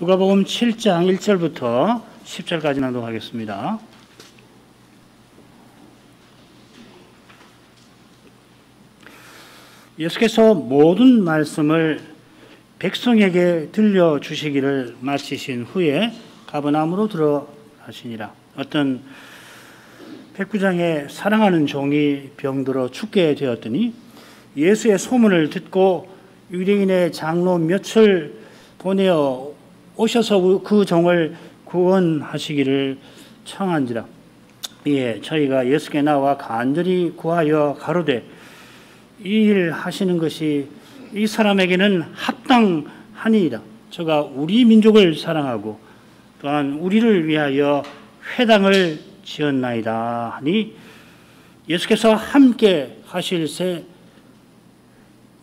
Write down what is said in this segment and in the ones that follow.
누가복음 7장 1절부터 10절까지 낭독하겠습니다. 예수께서 모든 말씀을 백성에게 들려주시기를 마치신 후에 가버나움으로 들어가시니라. 어떤 백부장의 사랑하는 종이 병들어 죽게 되었더니 예수의 소문을 듣고 유대인의 장로 몇을 보내어 오셔서 그 종을 구원하시기를 청한지라. 예, 저희가 예수께 나와 간절히 구하여 가로되 이 일 하시는 것이 이 사람에게는 합당하니이다. 저가 우리 민족을 사랑하고 또한 우리를 위하여 회당을 지었나이다 하니 예수께서 함께 하실새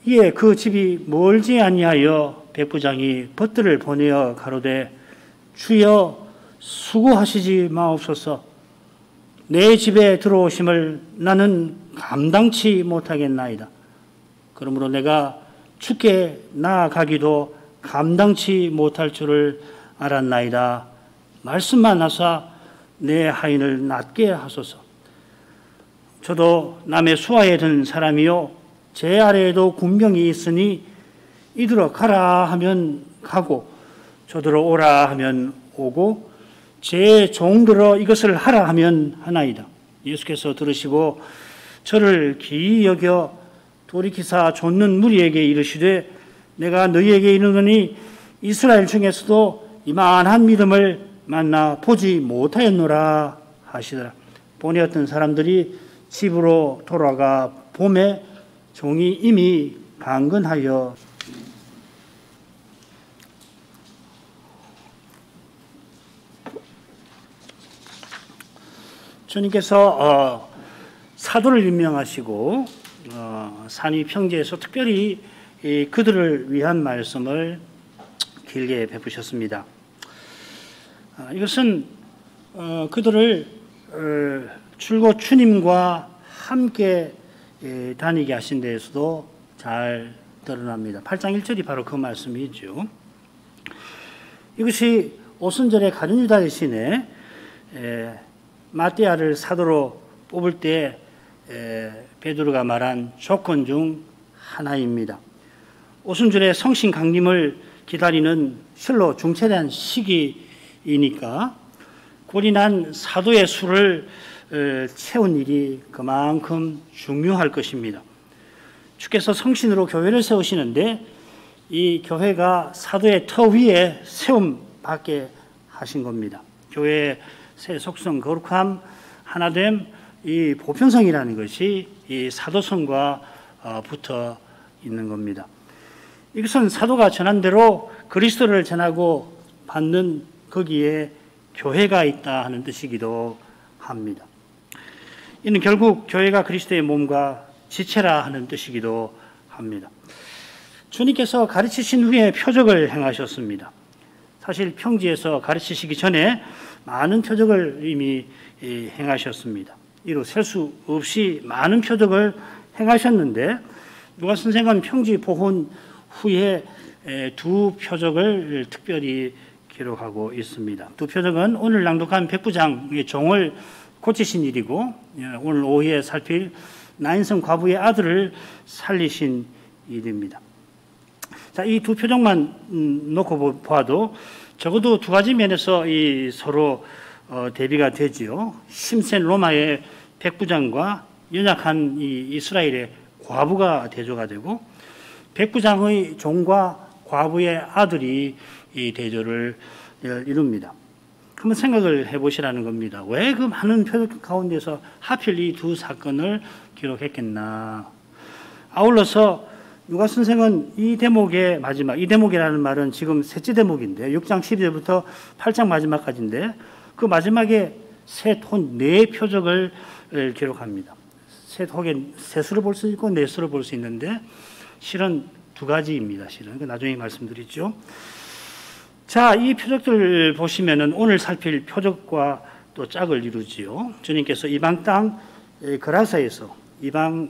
이에 그 집이 멀지 아니하여 백부장이 벗들을 보내어 가로되 주여 수고하시지 마옵소서. 내 집에 들어오심을 나는 감당치 못하겠나이다. 그러므로 내가 주께 나아가기도 감당치 못할 줄을 알았나이다. 말씀만 하사 내 하인을 낫게 하소서. 저도 남의 수하에 든 사람이요 제 아래에도 군병이 있으니 이들어 가라 하면 가고 저들어 오라 하면 오고 제 종들어 이것을 하라 하면 하나이다. 예수께서 들으시고 저를 기이 여겨 돌이키사 좇는 무리에게 이르시되 내가 너희에게 이르노니 이스라엘 중에서도 이만한 믿음을 만나 보지 못하였노라 하시더라. 보내었던 사람들이 집으로 돌아가 봄에 종이 이미 강건하여 주님께서 사도를 임명하시고 산위 평지에서 특별히 그들을 위한 말씀을 길게 베푸셨습니다. 이것은 그들을 줄곧 주님과 함께 다니게 하신 데에서도 잘 드러납니다. 8장 1절이 바로 그 말씀이죠. 이것이 오순절에 가룟 유다 대신에 마띠아를 사도로 뽑을 때 베드로가 말한 조건 중 하나입니다. 오순절에 성신 강림을 기다리는 실로 중차대한 시기이니까 꼴이 난 사도의 수를 채운 일이 그만큼 중요할 것입니다. 주께서 성신으로 교회를 세우시는데 이 교회가 사도의 터 위에 세움받게 하신 겁니다. 교회의 새 속성, 거룩함, 하나됨, 이 보편성이라는 것이 이 사도성과 붙어 있는 겁니다. 이것은 사도가 전한 대로 그리스도를 전하고 받는 거기에 교회가 있다 하는 뜻이기도 합니다. 이는 결국 교회가 그리스도의 몸과 지체라 하는 뜻이기도 합니다. 주님께서 가르치신 후에 표적을 행하셨습니다. 사실 평지에서 가르치시기 전에 많은 표적을 이미 행하셨습니다. 이로 셀 수 없이 많은 표적을 행하셨는데 누가 선생은 평지 보훈 후에 두 표적을 특별히 기록하고 있습니다. 두 표적은 오늘 낭독한 백부장의 종을 고치신 일이고 오늘 오후에 살필 나인성 과부의 아들을 살리신 일입니다. 자, 이 두 표적만 놓고 보아도 적어도 두 가지 면에서 이 서로 대비가 되지요. 힘센 로마의 백부장과 연약한 이 이스라엘의 과부가 대조가 되고 백부장의 종과 과부의 아들이 이 대조를 이룹니다. 한번 생각을 해보시라는 겁니다. 왜 그 많은 표적 가운데서 하필 이 두 사건을 기록했겠나. 아울러서 누가 선생은 이 대목의 마지막, 이 대목이라는 말은 지금 셋째 대목인데 6장 12절부터 8장 마지막까지인데 그 마지막에 셋 혹은 네 표적을 기록합니다. 셋 혹은 셋으로 볼 수 있고 넷으로 볼 수 있는데 실은 두 가지입니다. 실은 나중에 말씀드리죠. 자, 이 표적들 보시면은 오늘 살필 표적과 또 짝을 이루지요. 주님께서 이방 땅 그라사에서 이방인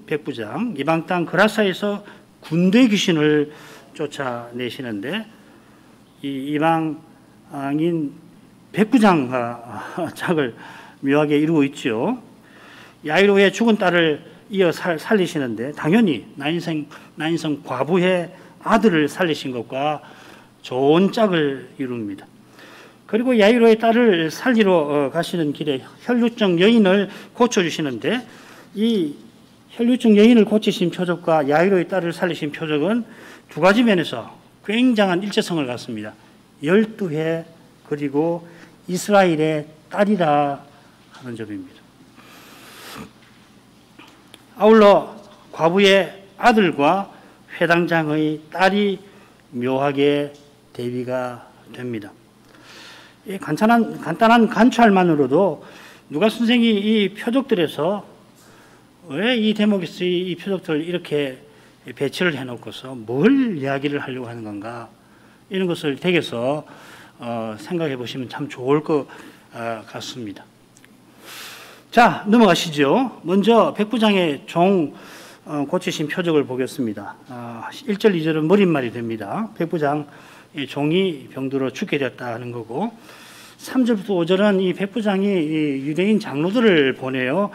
백부장, 이방 땅 그라사에서 군대 귀신을 쫓아내시는데 이방인 백부장 짝을 묘하게 이루고 있죠. 야이로의 죽은 딸을 이어 살리시는데 당연히 나인성 과부의 아들을 살리신 것과 좋은 짝을 이룹니다. 그리고 야이로의 딸을 살리러 가시는 길에 혈루증 여인을 고쳐주시는데 이 혈루증 여인을 고치신 표적과 야이로의 딸을 살리신 표적은 두 가지 면에서 굉장한 일체성을 갖습니다. 12회 그리고 이스라엘의 딸이라 하는 점입니다. 아울러 과부의 아들과 회당장의 딸이 묘하게 대비가 됩니다. 이 간단한 관찰만으로도 누가 선생이 이 표적들에서 왜 이 대목에서 이 표적들을 이렇게 배치를 해놓고서 뭘 이야기를 하려고 하는 건가 이런 것을 댁에서 생각해 보시면 참 좋을 것 같습니다. 자, 넘어가시죠. 먼저 백부장의 종 고치신 표적을 보겠습니다. 1절, 2절은 머릿말이 됩니다. 백부장 종이 병들어 죽게 되었다 하는 거고 3절부터 5절은 이 백부장이 유대인 장로들을 보내요.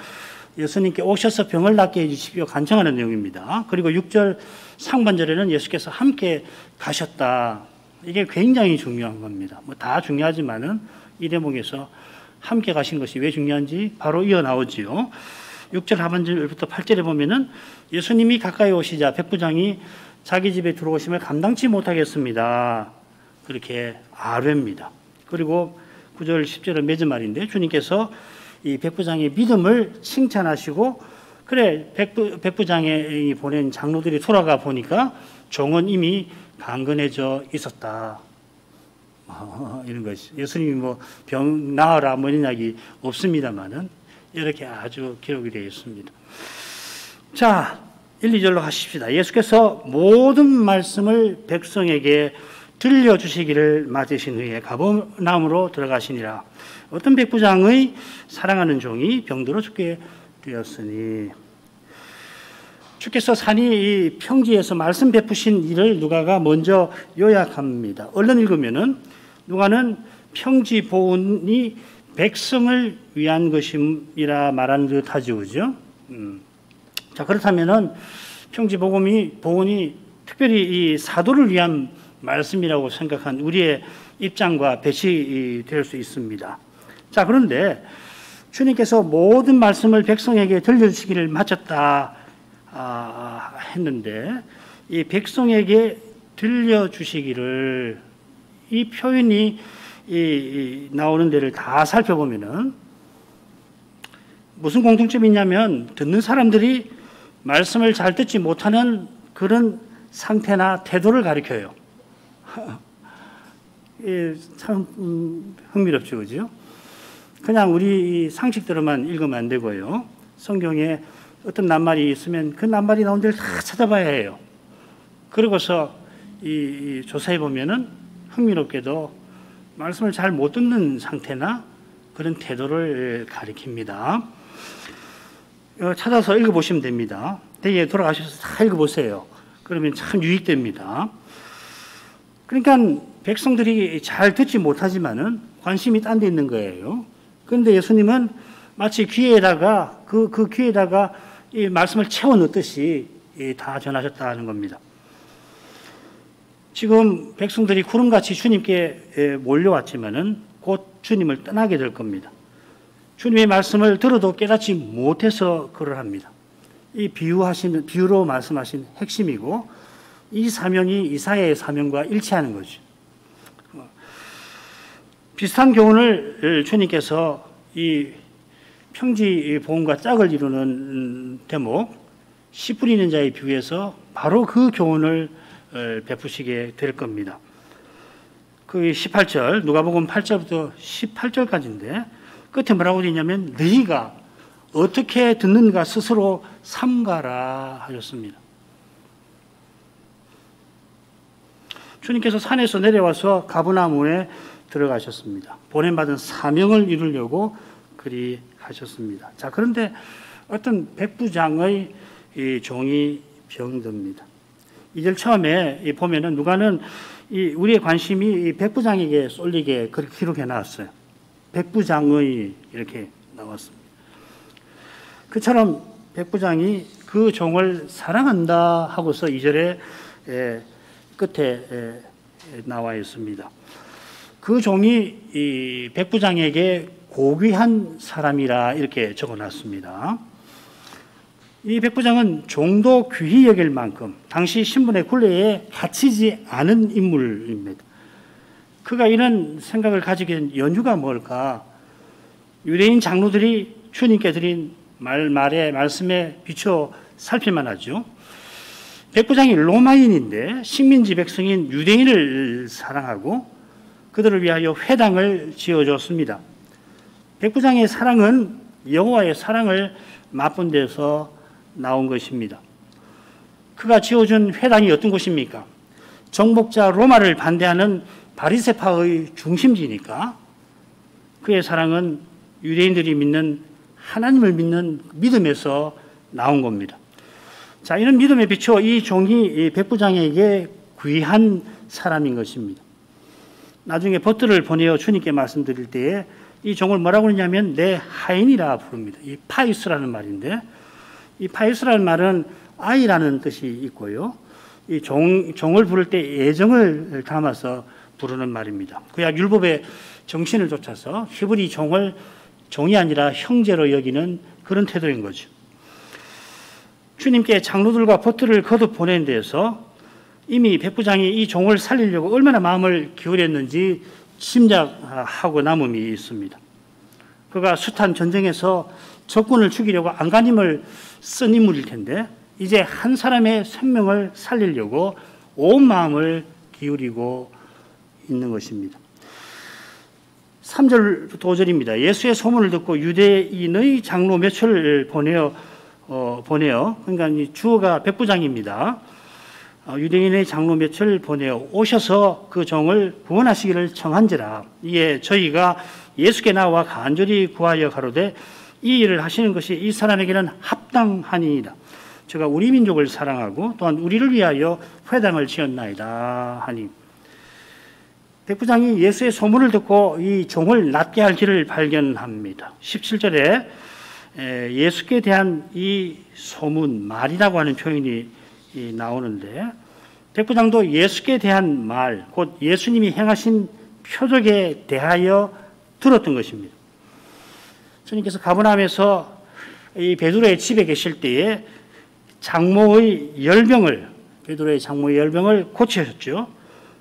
예수님께 오셔서 병을 낫게 해주십시오 간청하는 내용입니다. 그리고 6절 상반절에는 예수께서 함께 가셨다. 이게 굉장히 중요한 겁니다. 뭐 다 중요하지만은 이 대목에서 함께 가신 것이 왜 중요한지 바로 이어 나오지요. 6절 하반절부터 8절에 보면은 예수님이 가까이 오시자 백부장이 자기 집에 들어오심을 감당치 못하겠습니다. 그렇게 아뢰입니다. 그리고 9절 10절은 맺은말인데 주님께서 이 백부장의 믿음을 칭찬하시고 그래 백부장이 보낸 장로들이 돌아가 보니까 종은 이미 강건해져 있었다. 이런 것이 예수님이 뭐 병 나으라 뭐 이런 이야기 없습니다만은 이렇게 아주 기록이 되어 있습니다. 자, 1, 2절로 하십시다. 예수께서 모든 말씀을 백성에게 들려주시기를 맞으신 후에 가버나움으로 들어가시니라. 어떤 백부장의 사랑하는 종이 병들어 죽게 되었으니 주께서 산이 이 평지에서 말씀 베푸신 일을 누가가 먼저 요약합니다. 얼른 읽으면은 누가는 평지 보훈이 백성을 위한 것임이라 말하는 듯 하죠, 그죠? 자, 그렇다면은 평지 보훈이 특별히 이 사도를 위한 말씀이라고 생각한 우리의 입장과 배치될 수 있습니다. 자, 그런데 주님께서 모든 말씀을 백성에게 들려주시기를 마쳤다 했는데 이 백성에게 들려주시기를 이 표현이 나오는 데를 다 살펴보면은 무슨 공통점이 있냐면 듣는 사람들이 말씀을 잘 듣지 못하는 그런 상태나 태도를 가리켜요. 참 흥미롭죠, 그죠? 그냥 우리 상식대로만 읽으면 안 되고요. 성경에 어떤 낱말이 있으면 그 낱말이 나온 데를 다 찾아봐야 해요. 그러고서 조사해 보면은 흥미롭게도 말씀을 잘 못 듣는 상태나 그런 태도를 가리킵니다. 찾아서 읽어보시면 됩니다. 대개 돌아가셔서 다 읽어보세요. 그러면 참 유익됩니다. 그러니까 백성들이 잘 듣지 못하지만은 관심이 딴 데 있는 거예요. 그런데 예수님은 마치 귀에다가 그 귀에다가 이 말씀을 채워 넣듯이 다 전하셨다는 겁니다. 지금 백성들이 구름같이 주님께 몰려왔지만은 곧 주님을 떠나게 될 겁니다. 주님의 말씀을 들어도 깨닫지 못해서 그러합니다. 이 비유로 말씀하신 핵심이고 이 사명이 이사야의 사명과 일치하는 거죠. 비슷한 교훈을 주님께서 이 평지 보훈과 짝을 이루는 대목 씨 뿌리는 자의 비유에서 바로 그 교훈을 베푸시게 될 겁니다. 그 18절 누가복음 8절부터 18절까지인데 끝에 뭐라고 되어 있냐면 너희가 어떻게 듣는가 스스로 삼가라 하셨습니다. 주님께서 산에서 내려와서 가버나움에 들어가셨습니다. 보냄받은 사명을 이루려고 그리 하셨습니다. 자, 그런데 어떤 백부장의 이 종이 병듭니다. 2절 처음에 보면은 누가는 우리의 관심이 이 백부장에게 쏠리게 그렇게 기록해 놨어요. 백부장의 이렇게 나왔습니다. 그처럼 백부장이 그 종을 사랑한다 하고서 2절에 끝에 나와 있습니다. 그 종이 이 백부장에게 고귀한 사람이라 이렇게 적어놨습니다. 이 백부장은 종도 귀히 여길 만큼 당시 신분의 굴레에 갇히지 않은 인물입니다. 그가 이런 생각을 가지게 된 연유가 뭘까? 유대인 장로들이 주님께 드린 말씀에 비추어 살필만 하죠. 백부장이 로마인인데 식민지 백성인 유대인을 사랑하고 그들을 위하여 회당을 지어줬습니다. 백부장의 사랑은 여호와의 사랑을 맛본 데서 나온 것입니다. 그가 지어준 회당이 어떤 곳입니까? 정복자 로마를 반대하는 바리새파의 중심지니까 그의 사랑은 유대인들이 믿는 하나님을 믿는 믿음에서 나온 겁니다. 자, 이런 믿음에 비추어 이 종이 백부장에게 귀한 사람인 것입니다. 나중에 버트를 보내어 주님께 말씀드릴 때에 이 종을 뭐라고 그러냐면 내 하인이라 부릅니다. 이 파이스라는 말인데 이 파이스라는 말은 아이라는 뜻이 있고요. 이 종을 부를 때 애정을 담아서 부르는 말입니다. 구약 율법의 정신을 쫓아서 히브리 종을 종이 아니라 형제로 여기는 그런 태도인 거죠. 주님께 장로들과 버트를 거듭 보낸 데에서 이미 백부장이 이 종을 살리려고 얼마나 마음을 기울였는지 짐작하고 남음이 있습니다. 그가 숱한 전쟁에서 적군을 죽이려고 안간힘을 쓴 인물일 텐데 이제 한 사람의 생명을 살리려고 온 마음을 기울이고 있는 것입니다. 3절부터 5절입니다. 예수의 소문을 듣고 유대인의 장로 몇을 보내어 그러니까 이 주어가 백부장입니다. 유대인의 장로 몇을 보내어 오셔서 그 종을 구원하시기를 청한지라. 이에 저희가 예수께 나와 간절히 구하여 가로되 이 일을 하시는 것이 이 사람에게는 합당하니이다. 제가 우리 민족을 사랑하고 또한 우리를 위하여 회당을 지었나이다 하니 백부장이 예수의 소문을 듣고 이 종을 낫게 할 길을 발견합니다. 17절에 예수께 대한 이 소문, 말이라고 하는 표현이 나오는데 백부장도 예수께 대한 말, 곧 예수님이 행하신 표적에 대하여 들었던 것입니다. 주님께서 가버나움에서 이 베드로의 집에 계실 때에 베드로의 장모의 열병을 고치셨죠.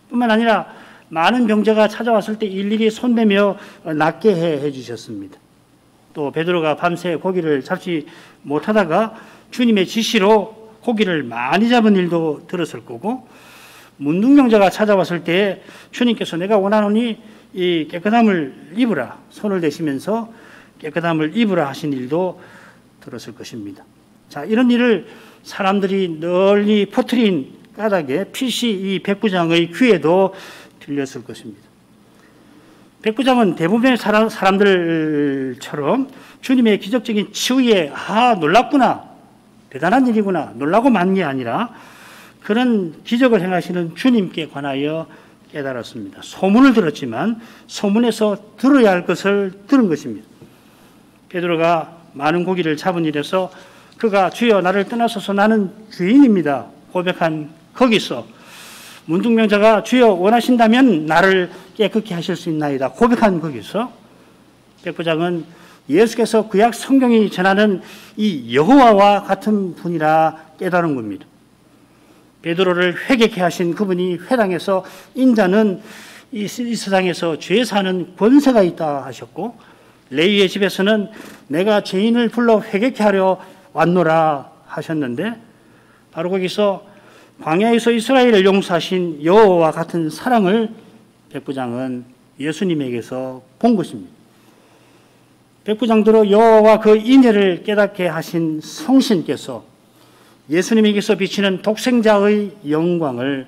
뿐만 아니라 많은 병자가 찾아왔을 때 일일이 손대며 낫게 해 주셨습니다. 또 베드로가 밤새 고기를 잡지 못하다가 주님의 지시로 고기를 많이 잡은 일도 들었을 거고 문둥병자가 찾아왔을 때 주님께서 내가 원하노니 이 깨끗함을 입으라 손을 대시면서 깨끗함을 입으라 하신 일도 들었을 것입니다. 자, 이런 일을 사람들이 널리 퍼뜨린 까닭에 필시 이 백부장의 귀에도 들렸을 것입니다. 백부장은 대부분의 사람들처럼 주님의 기적적인 치유에 놀랍구나, 대단한 일이구나, 놀라고 만 게 아니라 그런 기적을 행하시는 주님께 관하여 깨달았습니다. 소문을 들었지만 소문에서 들어야 할 것을 들은 것입니다. 베드로가 많은 고기를 잡은 일에서 그가 주여 나를 떠나소서 나는 죄인입니다 고백한 거기서 문둥병자가 주여 원하신다면 나를 깨끗게 하실 수 있나이다 고백한 거기서 백부장은 예수께서 구약 성경이 전하는 이 여호와와 같은 분이라 깨달은 겁니다. 베드로를 회개케 하신 그분이 회당에서 인자는 이 세상에서 죄 사는 권세가 있다 하셨고 레위의 집에서는 내가 죄인을 불러 회개케 하려 왔노라 하셨는데 바로 거기서 광야에서 이스라엘을 용서하신 여호와와 같은 사랑을 백부장은 예수님에게서 본 것입니다. 백부장대로 여호와와 그 인애를 깨닫게 하신 성신께서 예수님에게서 비치는 독생자의 영광을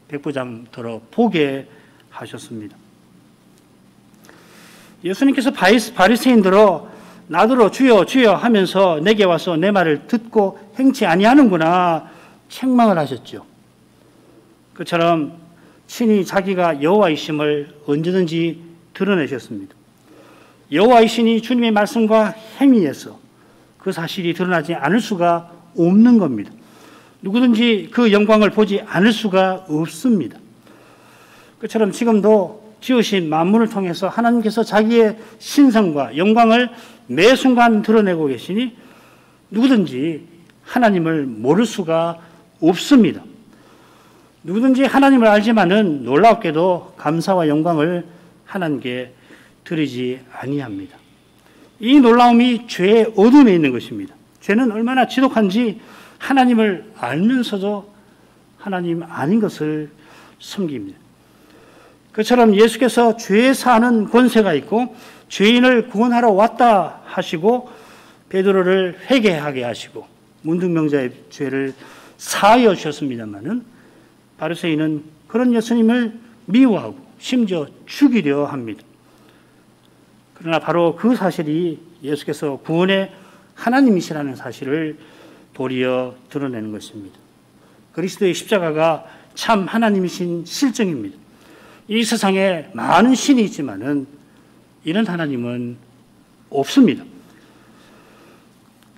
백부장더러 보게 하셨습니다. 예수님께서 바리새인들어 나더러 주여 주여 하면서 내게 와서 내 말을 듣고 행치 아니하는구나 책망을 하셨죠. 그처럼 친히 자기가 여호와이심을 언제든지 드러내셨습니다. 여호와이시니 주님의 말씀과 행위에서 그 사실이 드러나지 않을 수가 없는 겁니다. 누구든지 그 영광을 보지 않을 수가 없습니다. 그처럼 지금도 지으신 만물을 통해서 하나님께서 자기의 신성과 영광을 매 순간 드러내고 계시니 누구든지 하나님을 모를 수가 없습니다. 누구든지 하나님을 알지만은 놀랍게도 감사와 영광을 하나님께 드리지 아니합니다. 이 놀라움이 죄의 어둠에 있는 것입니다. 죄는 얼마나 지독한지 하나님을 알면서도 하나님 아닌 것을 섬깁니다. 그처럼 예수께서 죄 사하는 권세가 있고 죄인을 구원하러 왔다 하시고 베드로를 회개하게 하시고 문둥병자의 죄를 사하여 주셨습니다마는 바리새인은 그런 예수님을 미워하고 심지어 죽이려 합니다. 그러나 바로 그 사실이 예수께서 구원의 하나님이시라는 사실을 도리어 드러내는 것입니다. 그리스도의 십자가가 참 하나님이신 실정입니다. 이 세상에 많은 신이 있지만은 이런 하나님은 없습니다.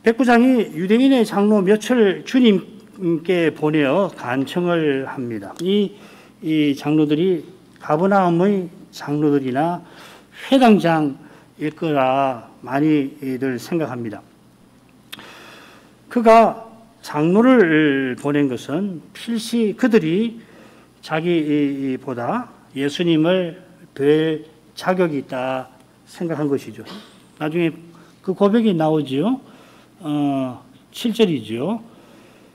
백부장이 유대인의 장로 몇을 주님께 보내어 간청을 합니다. 이 장로들이 가버나움의 장로들이나 회당장일 거라 많이들 생각합니다. 그가 장로를 보낸 것은 필시 그들이 자기보다 예수님을 뵐 자격이 있다 생각한 것이죠. 나중에 그 고백이 나오지요. 7절이죠.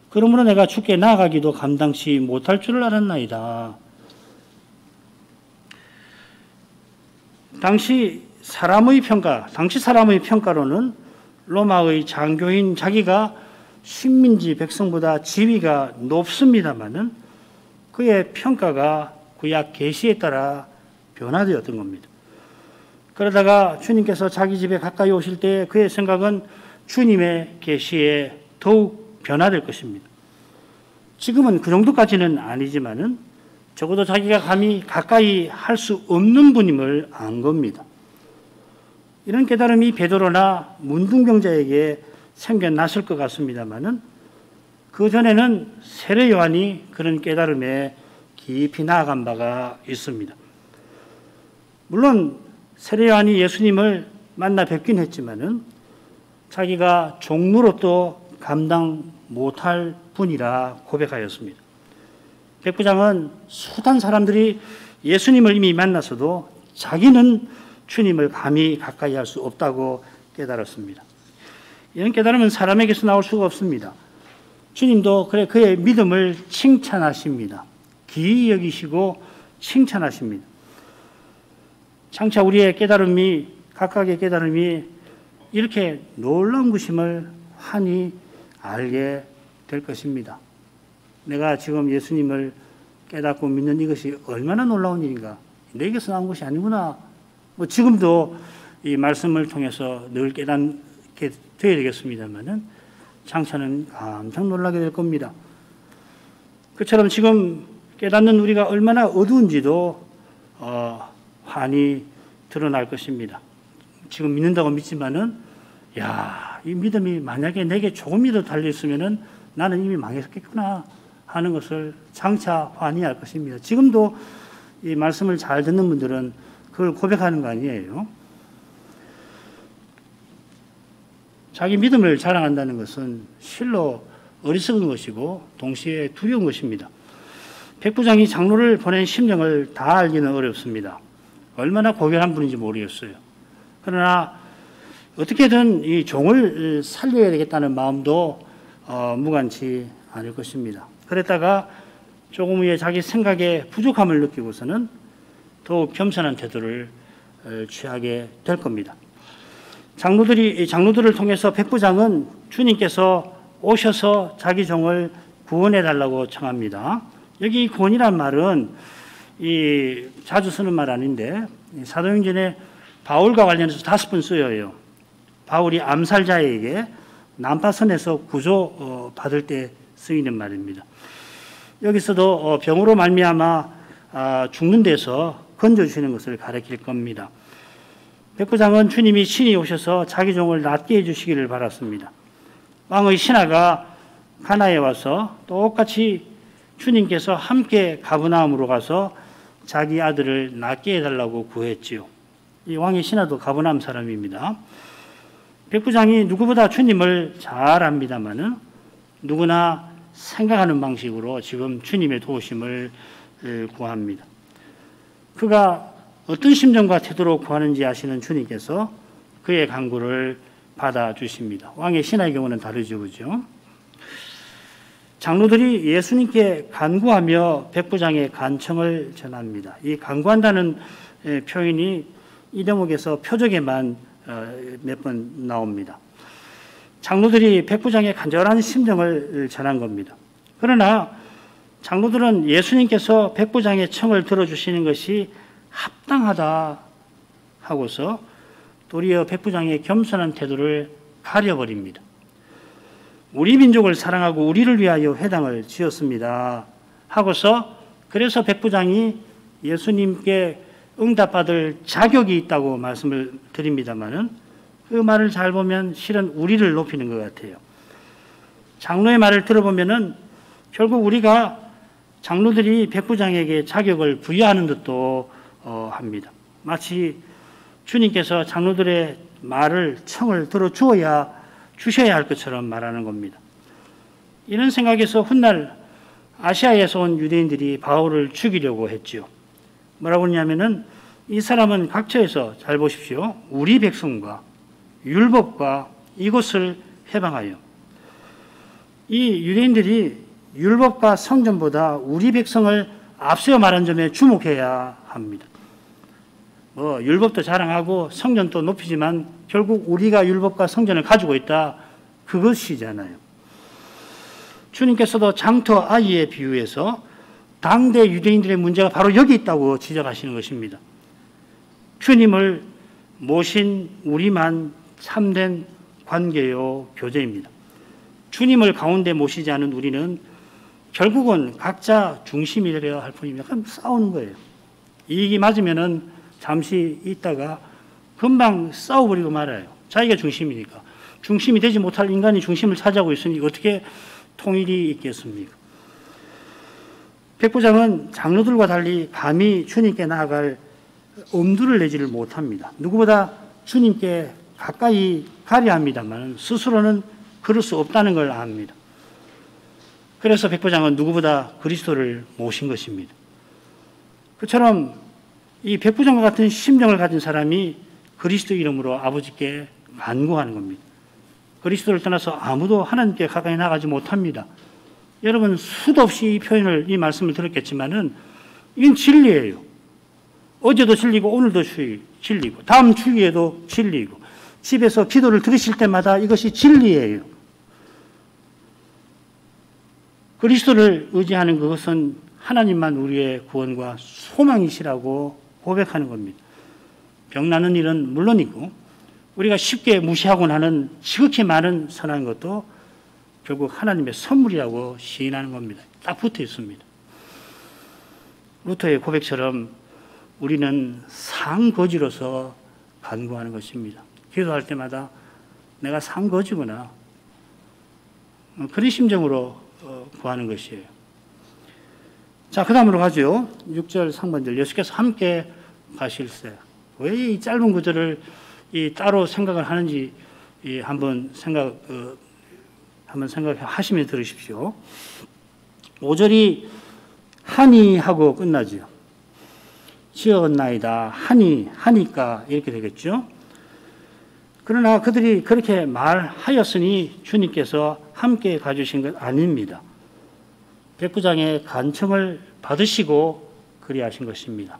그러므로 내가 주께 나아가기도 감당치 못할 줄을 알았나이다. 당시 사람의 평가로는 로마의 장교인 자기가 식민지 백성보다 지위가 높습니다마는 그의 평가가 구약 계시에 따라 변화되었던 겁니다. 그러다가 주님께서 자기 집에 가까이 오실 때 그의 생각은 주님의 계시에 더욱 변화될 것입니다. 지금은 그 정도까지는 아니지만은 적어도 자기가 감히 가까이 할 수 없는 분임을 안 겁니다. 이런 깨달음이 베드로나 문둥병자에게 생겨났을 것 같습니다만은 그 전에는 세례 요한이 그런 깨달음에 깊이 나아간 바가 있습니다. 물론 세례 요한이 예수님을 만나 뵙긴 했지만은 자기가 종로로도 감당 못할 분이라 고백하였습니다. 백부장은 숱한 사람들이 예수님을 이미 만났어도 자기는 주님을 감히 가까이 할 수 없다고 깨달았습니다. 이런 깨달음은 사람에게서 나올 수가 없습니다. 주님도 그의 믿음을 칭찬하십니다. 기이 여기시고 칭찬하십니다. 장차 우리의 깨달음이 각각의 깨달음이 이렇게 놀라운 것임을 환히 알게 될 것입니다. 내가 지금 예수님을 깨닫고 믿는 이것이 얼마나 놀라운 일인가. 내게서 나온 것이 아니구나. 지금도 이 말씀을 통해서 늘 깨닫게 되어야 되겠습니다만은 장차는 깜짝 놀라게 될 겁니다. 그처럼 지금 깨닫는 우리가 얼마나 어두운지도 환히 드러날 것입니다. 지금 믿는다고 믿지만은 이 믿음이 만약에 내게 조금이라도 달려있으면은 나는 이미 망했겠구나 하는 것을 장차 환히 할 것입니다. 지금도 이 말씀을 잘 듣는 분들은 그걸 고백하는 거 아니에요. 자기 믿음을 자랑한다는 것은 실로 어리석은 것이고 동시에 두려운 것입니다. 백부장이 장로를 보낸 심정을 다 알기는 어렵습니다. 얼마나 고결한 분인지 모르겠어요. 그러나 어떻게든 이 종을 살려야 되겠다는 마음도 무관치 않을 것입니다. 그랬다가 조금 후에 자기 생각에 부족함을 느끼고서는 더욱 겸손한 태도를 취하게 될 겁니다. 장로들을 통해서 백부장은 주님께서 오셔서 자기 종을 구원해 달라고 청합니다. 여기 구원이란 말은 자주 쓰는 말 아닌데 사도행전에 바울과 관련해서 5번 쓰여요. 바울이 암살자에게 난파선에서 구조 받을 때 쓰이는 말입니다. 여기서도 병으로 말미암아 죽는 데서 건져주시는 것을 가리킬 겁니다. 백부장은 주님이 친히 오셔서 자기 종을 낫게 해주시기를 바랐습니다. 왕의 신하가 가나에 와서 똑같이 주님께서 함께 가버나움으로 가서 자기 아들을 낫게 해달라고 구했지요. 이 왕의 신하도 가버나움 사람입니다. 백부장이 누구보다 주님을 잘 압니다마는 누구나 생각하는 방식으로 지금 주님의 도우심을 구합니다. 그가 어떤 심정과 태도로 구하는지 아시는 주님께서 그의 간구를 받아주십니다. 왕의 신하의 경우는 다르죠, 그죠? 장로들이 예수님께 간구하며 백부장의 간청을 전합니다. 이 간구한다는 표현이 이 대목에서 표적에만 몇 번 나옵니다. 장로들이 백부장의 간절한 심정을 전한 겁니다. 그러나 장로들은 예수님께서 백부장의 청을 들어주시는 것이 합당하다 하고서 도리어 백부장의 겸손한 태도를 가려버립니다. 우리 민족을 사랑하고 우리를 위하여 회당을 지었습니다 하고서 그래서 백부장이 예수님께 응답받을 자격이 있다고 말씀을 드립니다마는 그 말을 잘 보면 실은 우리를 높이는 것 같아요. 장로의 말을 들어보면은 결국 우리가 장로들이 백부장에게 자격을 부여하는 듯도 합니다. 마치 주님께서 장로들의 말을 청을 주셔야 할 것처럼 말하는 겁니다. 이런 생각에서 훗날 아시아에서 온 유대인들이 바울을 죽이려고 했지요. 뭐라고 했냐면은 이 사람은 각처에서 잘 보십시오. 우리 백성과 율법과 이것을 해방하여 이 유대인들이 율법과 성전보다 우리 백성을 앞서 말한 점에 주목해야 합니다. 율법도 자랑하고 성전도 높이지만 결국 우리가 율법과 성전을 가지고 있다. 그것이잖아요. 주님께서도 장터 아이에 비유해서 당대 유대인들의 문제가 바로 여기 있다고 지적하시는 것입니다. 주님을 모신 우리만 참된 관계요 교제입니다. 주님을 가운데 모시지 않은 우리는 결국은 각자 중심이 되어야 할 뿐입니다. 그럼 싸우는 거예요. 이익이 맞으면은 잠시 있다가 금방 싸워버리고 말아요. 자기가 중심이니까. 중심이 되지 못할 인간이 중심을 차지하고 있으니 어떻게 통일이 있겠습니까? 백부장은 장로들과 달리 감히 주님께 나아갈 엄두를 내지를 못합니다. 누구보다 주님께 가까이 가려 합니다만 스스로는 그럴 수 없다는 걸 압니다. 그래서 백부장은 누구보다 그리스도를 모신 것입니다. 그처럼 이 백부장과 같은 심정을 가진 사람이 그리스도 이름으로 아버지께 간구하는 겁니다. 그리스도를 떠나서 아무도 하나님께 가까이 나가지 못합니다. 여러분 수도 없이 이 말씀을 들었겠지만은 이건 진리예요. 어제도 진리고 오늘도 진리고 다음 주기에도 진리고 집에서 기도를 들으실 때마다 이것이 진리예요. 그리스도를 의지하는 그것은 하나님만 우리의 구원과 소망이시라고 고백하는 겁니다. 병나는 일은 물론이고 우리가 쉽게 무시하곤 하는 지극히 많은 선한 것도 결국 하나님의 선물이라고 시인하는 겁니다. 딱 붙어 있습니다. 루터의 고백처럼 우리는 상거지로서 간구하는 것입니다. 기도할 때마다 내가 상거지구나. 그런 심정으로 구하는 것이에요. 자, 그 다음으로 가죠. 6절 상반절. 예수께서 함께 가실세. 왜 이 짧은 구절을 따로 생각을 하는지 한번 생각하시면 들으십시오. 5절이 하니 하고 끝나죠. 지었나이다. 하니까 이렇게 되겠죠. 그러나 그들이 그렇게 말하였으니 주님께서 함께 가주신 것 아닙니다. 백부장의 간청을 받으시고 그리하신 것입니다.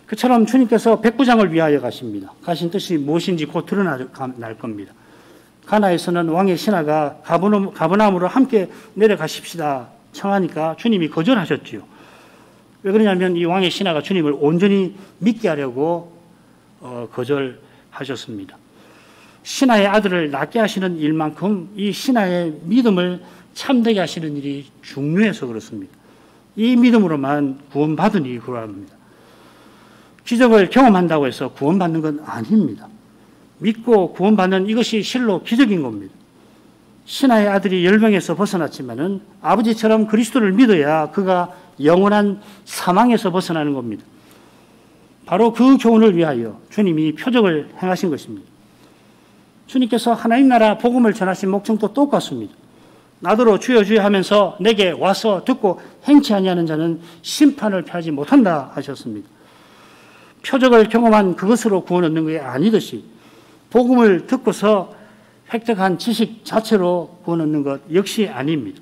그처럼 주님께서 백부장을 위하여 가십니다. 가신 뜻이 무엇인지 곧 드러날 겁니다. 가나에서는 왕의 신하가 가버나움으로 함께 내려가십시다 청하니까 주님이 거절하셨지요. 왜 그러냐면 이 왕의 신하가 주님을 온전히 믿게 하려고 거절하셨습니다. 신하의 아들을 낫게 하시는 일만큼 이 신하의 믿음을 참되게 하시는 일이 중요해서 그렇습니다. 이 믿음으로만 구원받은 일이 그러합니다. 기적을 경험한다고 해서 구원받는 건 아닙니다. 믿고 구원받는 이것이 실로 기적인 겁니다. 신하의 아들이 열병에서 벗어났지만은 아버지처럼 그리스도를 믿어야 그가 영원한 사망에서 벗어나는 겁니다. 바로 그 교훈을 위하여 주님이 표적을 행하신 것입니다. 주님께서 하나님 나라 복음을 전하신 목적도 똑같습니다. 나더러 주여 주여 하면서 내게 와서 듣고 행치 아니하는 자는 심판을 피하지 못한다 하셨습니다. 표적을 경험한 그것으로 구원 얻는 게 아니듯이 복음을 듣고서 획득한 지식 자체로 구원 얻는 것 역시 아닙니다.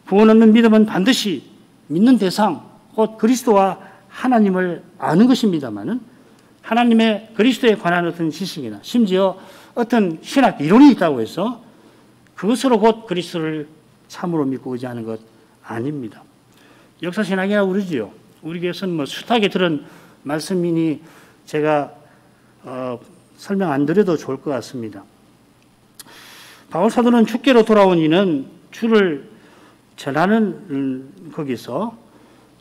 구원 얻는 믿음은 반드시 믿는 대상, 곧 그리스도와 하나님을 아는 것입니다마는 하나님의 그리스도에 관한 어떤 지식이나 심지어 어떤 신학 이론이 있다고 해서 그것으로 곧 그리스도를 참으로 믿고 의지하는 것 아닙니다. 역사신학이라고 그러지요. 우리 교회에서는 뭐 숱하게 들은 말씀이니 제가 설명 안 드려도 좋을 것 같습니다. 바울 사도는 주께로 돌아온 이는 주를 전하는 거기서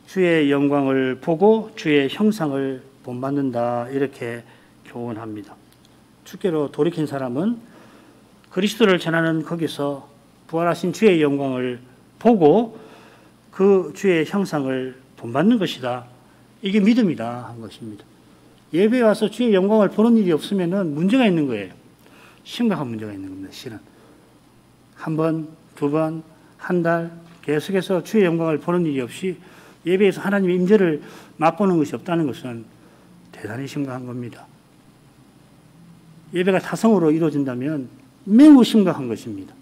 주의 영광을 보고 주의 형상을 본받는다 이렇게 교훈합니다. 주께로 돌이킨 사람은 그리스도를 전하는 거기서 부활하신 주의 영광을 보고 그 주의 형상을 본받는 것이다. 이게 믿음이다 한 것입니다. 예배에 와서 주의 영광을 보는 일이 없으면 문제가 있는 거예요. 심각한 문제가 있는 겁니다. 실은. 한 번, 두 번, 한 달 계속해서 주의 영광을 보는 일이 없이 예배에서 하나님의 임재를 맛보는 것이 없다는 것은 대단히 심각한 겁니다. 예배가 타성으로 이루어진다면 매우 심각한 것입니다.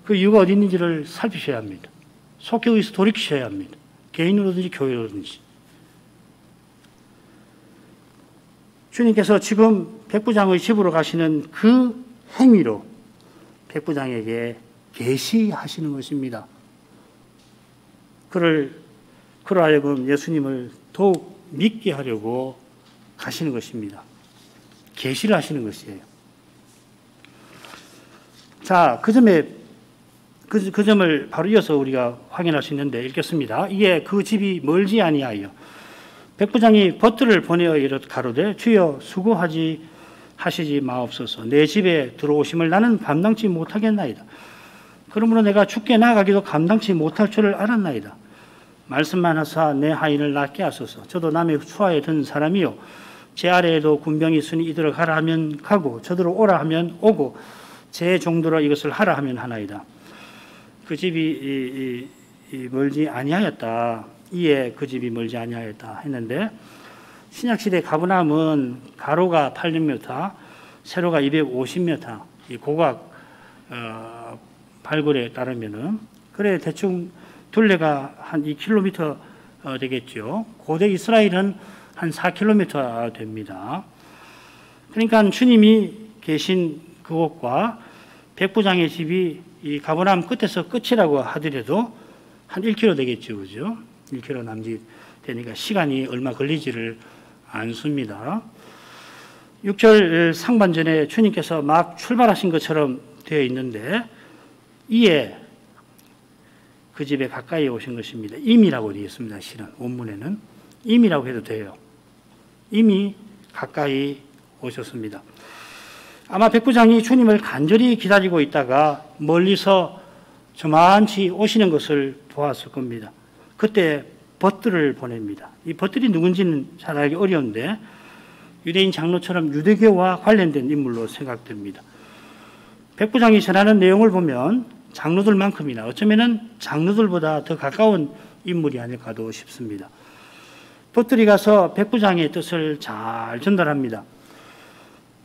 그 이유가 어디 있는지를 살피셔야 합니다. 속교에서 돌이키셔야 합니다. 개인으로든지 교회로든지. 주님께서 지금 백부장의 집으로 가시는 그 행위로 백부장에게 계시하시는 것입니다. 그로 하여금 예수님을 더욱 믿게 하려고 가시는 것입니다. 계시를 하시는 것이에요. 자, 그 점을 바로 이어서 우리가 확인할 수 있는데 읽겠습니다. 이에 그 집이 멀지 아니하여 백부장이 벗들을 보내어 이르되 가로되 주여 수고하시지 마옵소서. 내 집에 들어오심을 나는 감당치 못하겠나이다. 그러므로 내가 주께 나가기도 감당치 못할 줄을 알았나이다. 말씀만 하사 내 하인을 낫게 하소서. 저도 남의 수하에 든 사람이요 제 아래에도 군병이 있으니 이들을 가라 하면 가고 저들을 오라 하면 오고 제 종들로 이것을 하라 하면 하나이다. 그 집이 멀지 아니하였다. 이에 그 집이 멀지 아니하였다 했는데 신약시대 가버나움은 가로가 800m, 세로가 250m, 이 고각 발굴에 따르면은 그래 대충 둘레가 한 2km 되겠죠. 고대 이스라엘은 한 4km 됩니다. 그러니까 주님이 계신 그곳과 백부장의 집이 이 가버나움 끝에서 끝이라고 하더라도 한 1km 되겠죠. 그죠? 1km 남짓 되니까 시간이 얼마 걸리지를 않습니다. 6절 상반전에 주님께서 막 출발하신 것처럼 되어 있는데 이에 그 집에 가까이 오신 것입니다. 임이라고 되어 있습니다. 실은 원문에는 임이라고 해도 돼요. 이미 가까이 오셨습니다. 아마 백부장이 주님을 간절히 기다리고 있다가 멀리서 저만치 오시는 것을 보았을 겁니다. 그때 벗들을 보냅니다. 이 벗들이 누군지는 잘 알기 어려운데 유대인 장로처럼 유대교와 관련된 인물로 생각됩니다. 백부장이 전하는 내용을 보면 장로들만큼이나 어쩌면 장로들보다 더 가까운 인물이 아닐까도 싶습니다. 벗들이 가서 백부장의 뜻을 잘 전달합니다.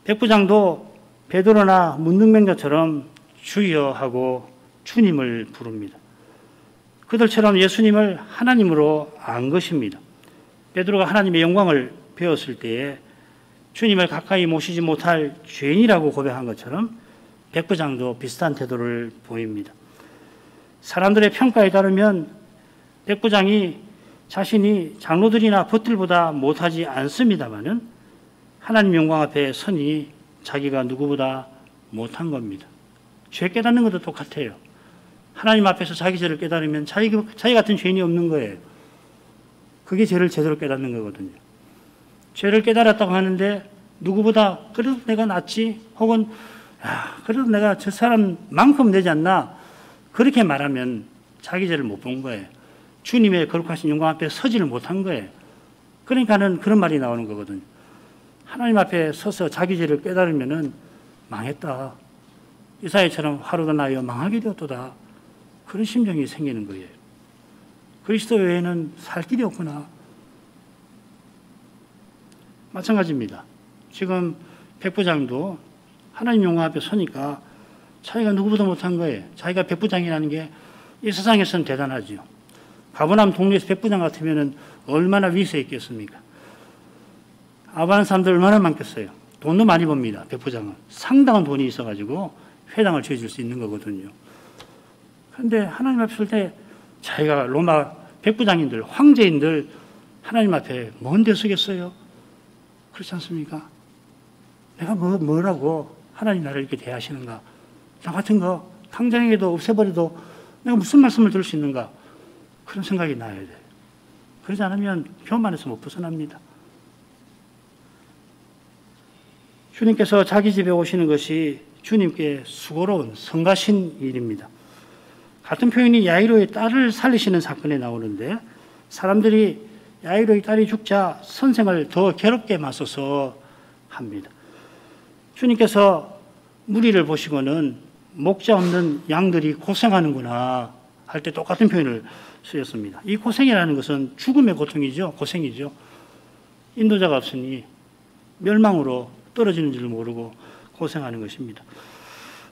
백부장도 베드로나 문둥병자처럼 주여 하고 주님을 부릅니다. 그들처럼 예수님을 하나님으로 안 것입니다. 베드로가 하나님의 영광을 배웠을 때에 주님을 가까이 모시지 못할 죄인이라고 고백한 것처럼 백부장도 비슷한 태도를 보입니다. 사람들의 평가에 따르면 백부장이 자신이 장로들이나 벗들보다 못하지 않습니다마는 하나님 영광 앞에 서니 자기가 누구보다 못한 겁니다. 죄 깨닫는 것도 똑같아요. 하나님 앞에서 자기 죄를 깨달으면 자기 같은 죄인이 없는 거예요. 그게 죄를 제대로 깨닫는 거거든요. 죄를 깨달았다고 하는데 누구보다 그래도 내가 낫지, 혹은 그래도 내가 저 사람만큼 되지 않나, 그렇게 말하면 자기 죄를 못 본 거예요. 주님의 거룩하신 영광 앞에 서지를 못한 거예요. 그러니까는 그런 말이 나오는 거거든요. 하나님 앞에 서서 자기 죄를 깨달으면은 망했다. 이사야처럼 화로가 나여 망하게 되었도다. 그런 심정이 생기는 거예요. 그리스도 외에는 살 길이 없구나. 마찬가지입니다. 지금 백부장도 하나님 영광 앞에 서니까 자기가 누구보다 못한 거예요. 자기가 백부장이라는 게 이 세상에서는 대단하죠. 가버나움 동네에서 백부장 같으면 얼마나 위세 있겠습니까? 아부하는 사람들 얼마나 많겠어요. 돈도 많이 법니다. 백부장은 상당한 돈이 있어가지고 회당을 지어줄 수 있는 거거든요. 그런데 하나님 앞에 설 때 자기가 로마 백부장인들, 황제인들 하나님 앞에 뭔데 서겠어요? 그렇지 않습니까? 내가 뭐라고 하나님 나를 이렇게 대하시는가? 나 같은 거 당장에도 없애버려도 내가 무슨 말씀을 들을 수 있는가? 그런 생각이 나야 돼요. 그러지 않으면 교만에서 못 벗어납니다. 주님께서 자기 집에 오시는 것이 주님께 수고로운 성가신 일입니다. 같은 표현이 야이로의 딸을 살리시는 사건에 나오는데, 사람들이 야이로의 딸이 죽자 선생을 더 괴롭게 맞서서 합니다. 주님께서 무리를 보시고는 목자 없는 양들이 고생하는구나 할 때 똑같은 표현을 쓰였습니다. 이 고생이라는 것은 죽음의 고통이죠. 고생이죠. 인도자가 없으니 멸망으로 떨어지는 줄 모르고 고생하는 것입니다.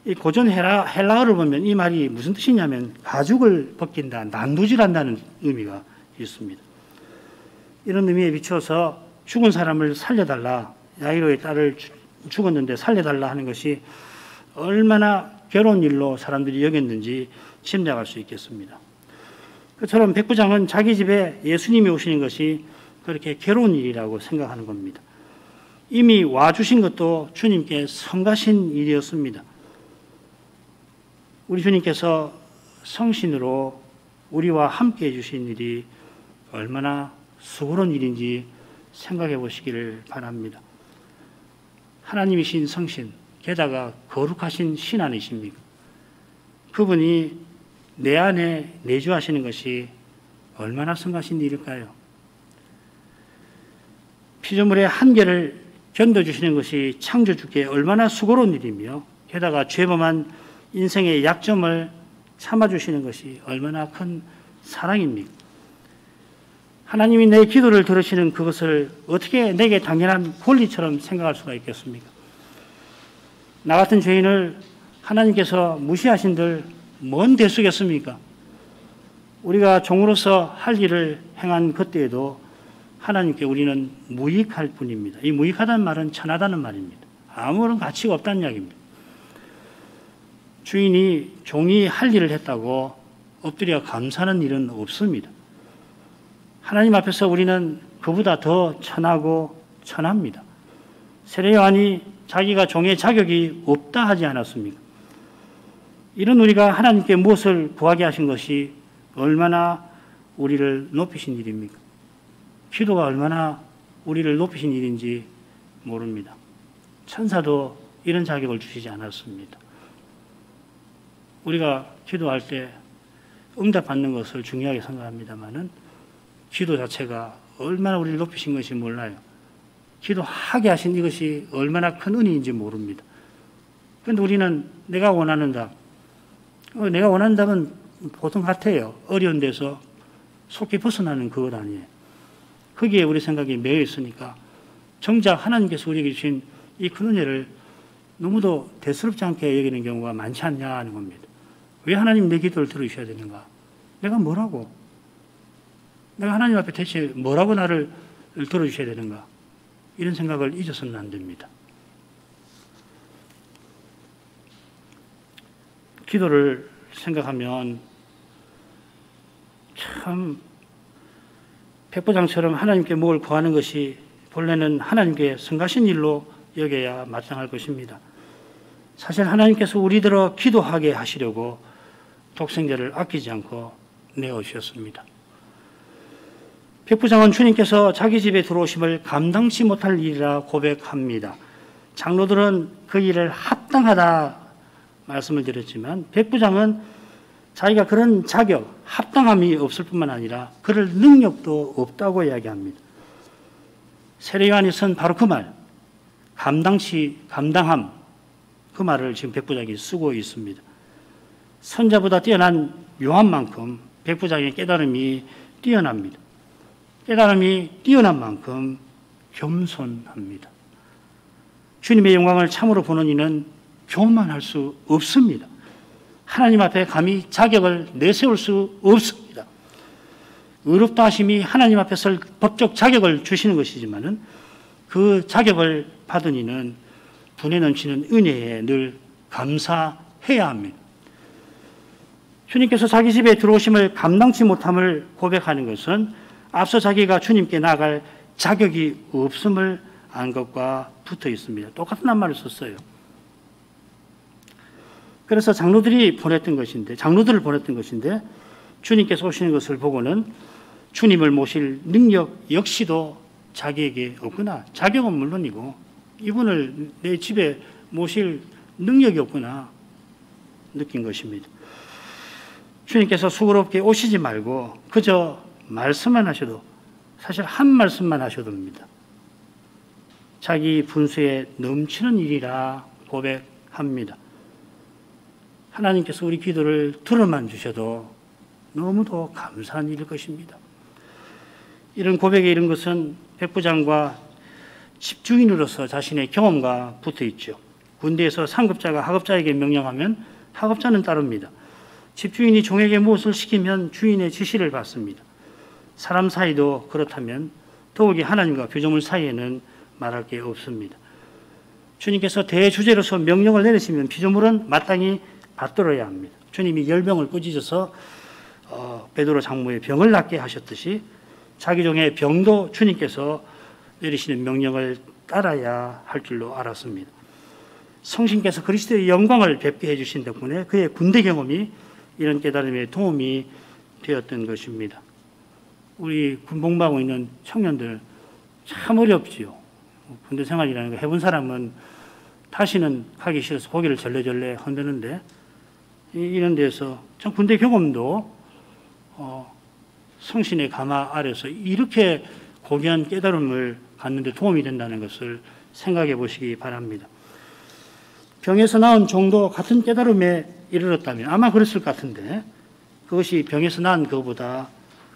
이 고전 헬라어를 보면 이 말이 무슨 뜻이냐면 가죽을 벗긴다, 난도질한다는 의미가 있습니다. 이런 의미에 비추어서 죽은 사람을 살려달라, 야이로의 딸을 죽었는데 살려달라 하는 것이 얼마나 괴로운 일로 사람들이 여겼는지 짐작할 수 있겠습니다. 그처럼 백부장은 자기 집에 예수님이 오시는 것이 그렇게 괴로운 일이라고 생각하는 겁니다. 이미 와주신 것도 주님께 성가신 일이었습니다. 우리 주님께서 성신으로 우리와 함께 해주신 일이 얼마나 수고로운 일인지 생각해 보시기를 바랍니다. 하나님이신 성신, 게다가 거룩하신 신안이십니까? 그분이 내 안에 내주하시는 것이 얼마나 성가신 일일까요? 피조물의 한계를 견뎌주시는 것이 창조주께 얼마나 수고로운 일이며, 게다가 죄범한 인생의 약점을 참아주시는 것이 얼마나 큰 사랑입니까? 하나님이 내 기도를 들으시는 그것을 어떻게 내게 당연한 권리처럼 생각할 수가 있겠습니까? 나 같은 죄인을 하나님께서 무시하신들 뭔 대수겠습니까? 우리가 종으로서 할 일을 행한 그때에도 하나님께 우리는 무익할 뿐입니다. 이 무익하다는 말은 천하다는 말입니다. 아무런 가치가 없다는 이야기입니다. 주인이 종이 할 일을 했다고 엎드려 감사하는 일은 없습니다. 하나님 앞에서 우리는 그보다 더 천하고 천합니다. 세례 요한이 자기가 종의 자격이 없다 하지 않았습니까? 이런 우리가 하나님께 무엇을 구하게 하신 것이 얼마나 우리를 높이신 일입니까? 기도가 얼마나 우리를 높이신 일인지 모릅니다. 천사도 이런 자격을 주시지 않았습니다. 우리가 기도할 때 응답받는 것을 중요하게 생각합니다만은 기도 자체가 얼마나 우리를 높이신 것이 몰라요. 기도하게 하신 이것이 얼마나 큰 은혜인지 모릅니다. 그런데 우리는 내가 원하는 답, 내가 원하는 답은 보통 같아요. 어려운 데서 속히 벗어나는 그것 아니에요. 거기에 우리 생각이 매여 있으니까 정작 하나님께서 우리에게 주신 이 큰 은혜를 너무도 대수롭지 않게 여기는 경우가 많지 않냐 하는 겁니다. 왜 하나님 내 기도를 들어주셔야 되는가? 내가 뭐라고? 내가 하나님 앞에 대체 뭐라고 나를 들어주셔야 되는가? 이런 생각을 잊어서는 안 됩니다. 기도를 생각하면 참 백부장처럼 하나님께 뭘 구하는 것이 본래는 하나님께 성가신 일로 여겨야 마땅할 것입니다. 사실 하나님께서 우리들어 기도하게 하시려고 독생자를 아끼지 않고 내어주셨습니다. 백부장은 주님께서 자기 집에 들어오심을 감당치 못할 일이라 고백합니다. 장로들은 그 일을 합당하다 말씀을 드렸지만 백부장은 자기가 그런 자격, 합당함이 없을 뿐만 아니라 그럴 능력도 없다고 이야기합니다. 세례요한이 쓴 바로 그 말, 감당함, 그 말을 지금 백부장이 쓰고 있습니다. 선자보다 뛰어난 요한만큼 백부장의 깨달음이 뛰어납니다. 깨달음이 뛰어난 만큼 겸손합니다. 주님의 영광을 참으로 보는 이는 교만할 수 없습니다. 하나님 앞에 감히 자격을 내세울 수 없습니다. 의롭다 하심이 하나님 앞에 설 법적 자격을 주시는 것이지만은 그 자격을 받은 이는 분에 넘치는 은혜에 늘 감사해야 합니다. 주님께서 자기 집에 들어오심을 감당치 못함을 고백하는 것은 앞서 자기가 주님께 나아갈 자격이 없음을 안 것과 붙어 있습니다. 똑같은 말을 썼어요. 그래서 장로들을 보냈던 것인데 주님께서 오시는 것을 보고는 주님을 모실 능력 역시도 자기에게 없구나. 자격은 물론이고 이분을 내 집에 모실 능력이 없구나 느낀 것입니다. 주님께서 수고롭게 오시지 말고 그저 말씀만 하셔도, 사실 한 말씀만 하셔도 됩니다. 자기 분수에 넘치는 일이라 고백합니다. 하나님께서 우리 기도를 들어만 주셔도 너무도 감사한 일일 것입니다. 이런 고백에 이른 것은 백부장과 집주인으로서 자신의 경험과 붙어 있죠. 군대에서 상급자가 하급자에게 명령하면 하급자는 따릅니다. 집주인이 종에게 무엇을 시키면 주인의 지시를 받습니다. 사람 사이도 그렇다면 더욱이 하나님과 피조물 사이에는 말할 게 없습니다. 주님께서 대주제로서 명령을 내리시면 피조물은 마땅히 받들어야 합니다. 주님이 열병을 꾸짖어서 베드로 장모의 병을 낫게 하셨듯이 자기 종의 병도 주님께서 내리시는 명령을 따라야 할 줄로 알았습니다. 성신께서 그리스도의 영광을 뵙게 해주신 덕분에 그의 군대 경험이 이런 깨달음에 도움이 되었던 것입니다. 우리 군복무하고 있는 청년들 참 어렵지요. 군대 생활이라는 거 해본 사람은 다시는 가기 싫어서 고개를 절레절레 흔드는데 이런 데서 참 군대 경험도 성신의 감화 아래서 이렇게 고귀한 깨달음을 갖는 데 도움이 된다는 것을 생각해 보시기 바랍니다. 병에서 나은 종도 같은 깨달음에 이르렀다면 아마 그랬을 것 같은데 그것이 병에서 나은 것보다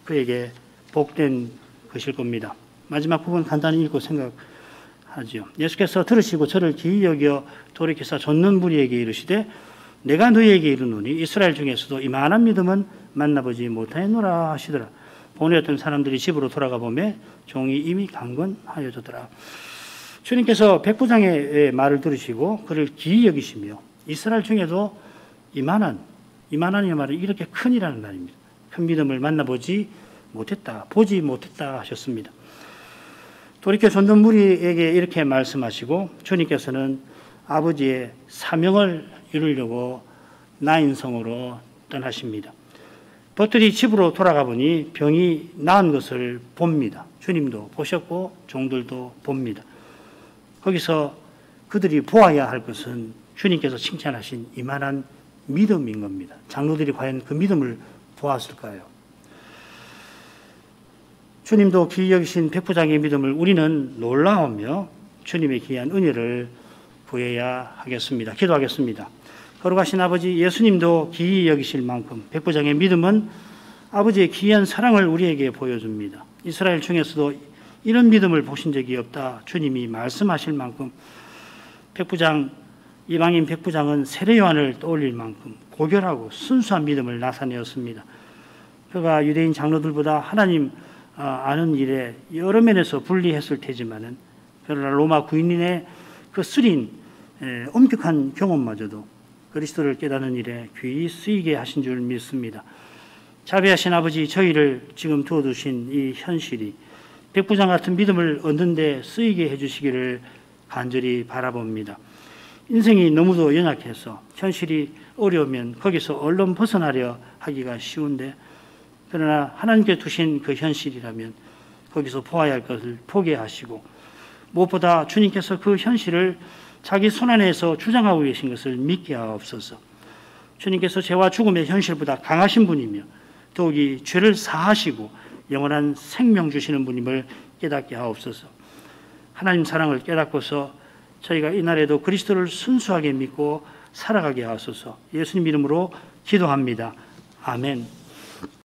그에게 복된 것일 겁니다. 마지막 부분 간단히 읽고 생각하죠. 예수께서 들으시고 저를 기이 여겨 돌이키사 좇는 무리에게 이르시되 내가 너희에게 이르노니 이스라엘 중에서도 이만한 믿음은 만나보지 못하였노라 하시더라. 보내었던 사람들이 집으로 돌아가 보매 종이 이미 강건하여졌더라. 주님께서 백부장의 말을 들으시고 그를 기이 여기시며 이스라엘 중에도 이만한이 말은 이렇게 큰이라는 말입니다. 큰 믿음을 만나보지 못했다, 보지 못했다 하셨습니다. 돌이켜 좇는 무리에게 이렇게 말씀하시고 주님께서는 아버지의 사명을 이루려고 나인성으로 떠나십니다. 벗들이 집으로 돌아가 보니 병이 나은 것을 봅니다. 주님도 보셨고 종들도 봅니다. 거기서 그들이 보아야 할 것은 주님께서 칭찬하신 이만한 믿음인 겁니다. 장로들이 과연 그 믿음을 보았을까요? 주님도 귀히 여기신 백부장의 믿음을 우리는 놀라우며 주님의 귀한 은혜를 구해야 하겠습니다. 기도하겠습니다. 거룩하신 아버지, 예수님도 귀히 여기실 만큼 백부장의 믿음은 아버지의 귀한 사랑을 우리에게 보여줍니다. 이스라엘 중에서도 이런 믿음을 보신 적이 없다 주님이 말씀하실 만큼 이방인 백부장은 세례요한을 떠올릴 만큼 고결하고 순수한 믿음을 나타내었습니다. 그가 유대인 장로들보다 하나님 아는 일에 여러 면에서 불리했을 테지만은 그러나 로마 군인의 그 쓰린 엄격한 경험마저도 그리스도를 깨닫는 일에 귀히 쓰이게 하신 줄 믿습니다. 자비하신 아버지, 저희를 지금 두어두신 이 현실이 백부장 같은 믿음을 얻는 데 쓰이게 해주시기를 간절히 바라봅니다. 인생이 너무도 연약해서 현실이 어려우면 거기서 얼른 벗어나려 하기가 쉬운데, 그러나 하나님께 두신 그 현실이라면 거기서 보아야 할 것을 포기하시고, 무엇보다 주님께서 그 현실을 자기 손안에서 주장하고 계신 것을 믿게 하옵소서. 주님께서 죄와 죽음의 현실보다 강하신 분이며 더욱이 죄를 사하시고 영원한 생명 주시는 분임을 깨닫게 하옵소서. 하나님 사랑을 깨닫고서 저희가 이날에도 그리스도를 순수하게 믿고 살아가게 하소서. 예수님 이름으로 기도합니다. 아멘.